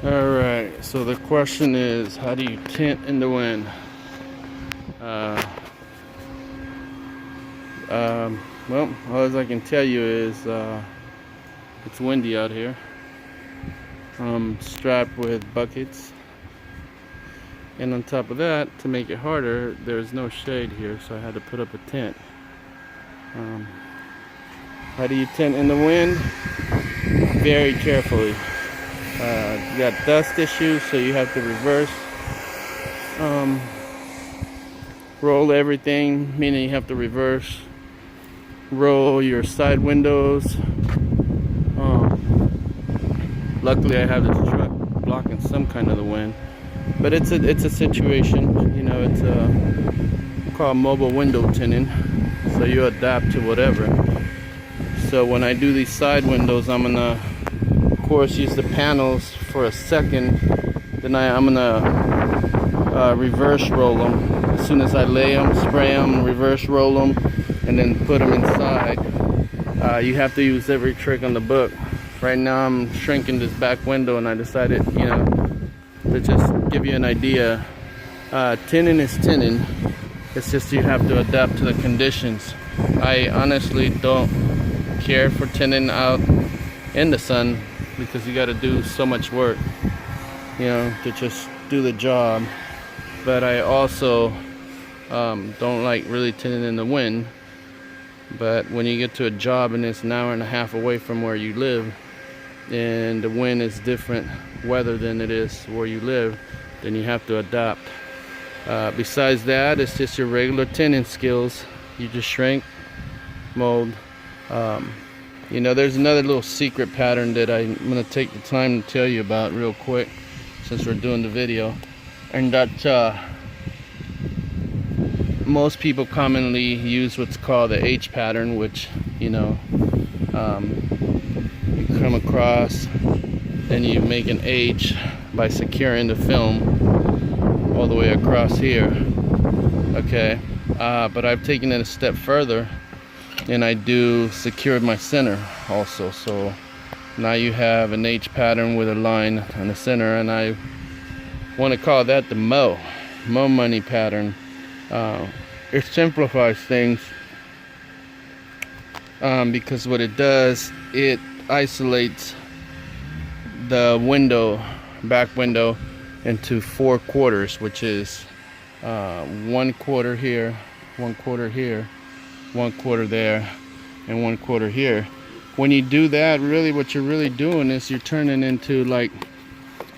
Alright, so the question is, how do you tint in the wind? Well, all I can tell you is it's windy out here. I'm strapped with buckets, and on top of that, to make it harder, there's no shade here, so I had to put up a tent. How do you tint in the wind? Very carefully. You got dust issues, so you have to reverse roll everything, meaning you have to reverse roll your side windows. Luckily I have this truck blocking some kind of the wind, but it's a situation, you know. It's called mobile window tinting, so you adapt to whatever. So when I do these side windows, I'm gonna of course use the panels for a second, then I'm gonna reverse roll them. As soon as I lay them, spray them, reverse roll them, and then put them inside. You have to use every trick on the book. Right now I'm shrinking this back window, and I decided, you know, to just give you an idea. Tinting is tinting. It's just you have to adapt to the conditions. I honestly don't care for tinting out in the sun, because you got to do so much work, you know, to just do the job. But I also don't like really tinting in the wind. But when you get to a job and it's an hour and a half away from where you live, and the wind is different weather than it is where you live, then you have to adapt. Besides that, it's just your regular tinting skills. You just shrink, mold. You know, there's another little secret pattern that I'm going to take the time to tell you about real quick, since we're doing the video. And that most people commonly use what's called the H pattern, which, you know, you come across and you make an H by securing the film all the way across here. Okay, but I've taken it a step further, and I do secure my center also. So now you have an H pattern with a line on the center, and I want to call that the Mo money pattern. It simplifies things, because what it does, it isolates the window, back window, into 4 quarters, which is 1 quarter here, 1 quarter here, 1 quarter there, and 1 quarter here. When you do that, really what you're really doing is you're turning into, like,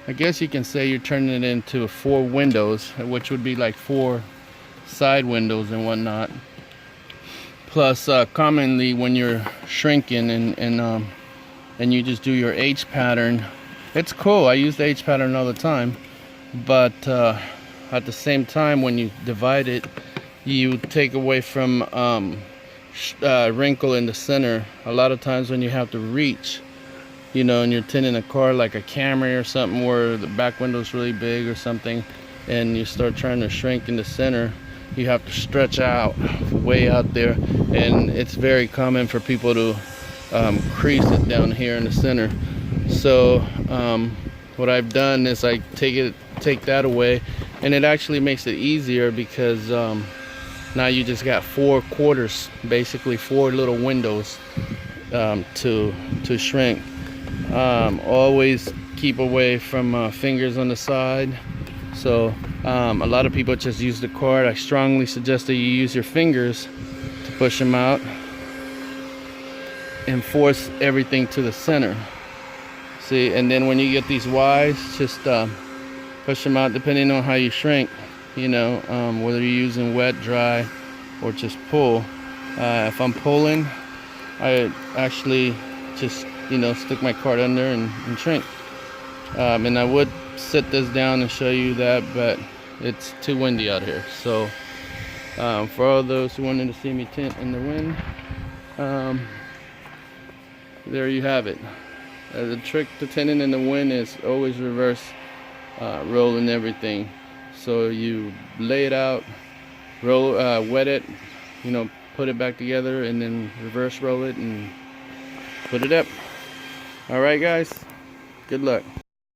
I guess you can say you're turning it into 4 windows, which would be like 4 side windows and whatnot. Plus commonly when you're shrinking and you just do your H pattern, it's cool. I use the H pattern all the time, but at the same time, when you divide it, you take away from wrinkle in the center. A lot of times when you have to reach, you know, and you're tinting a car like a Camry or something, where the back window is really big or something, and you start trying to shrink in the center, you have to stretch out way out there, and it's very common for people to crease it down here in the center. So what I've done is I take that away, and it actually makes it easier, because now you just got 4 quarters, basically 4 little windows to shrink. Always keep away from fingers on the side. So a lot of people just use the cord. I strongly suggest that you use your fingers to push them out and force everything to the center. See, and then when you get these Y's, just push them out depending on how you shrink, you know, whether you're using wet, dry, or just pull. If I'm pulling, I actually just, you know, stick my card under and shrink. And I would sit this down and show you that, but it's too windy out here. So for all those who wanted to see me tint in the wind, there you have it. The trick to tinting in the wind is always reverse rolling everything. So you lay it out, roll, wet it, you know, put it back together, and then reverse roll it and put it up. All right, guys, good luck.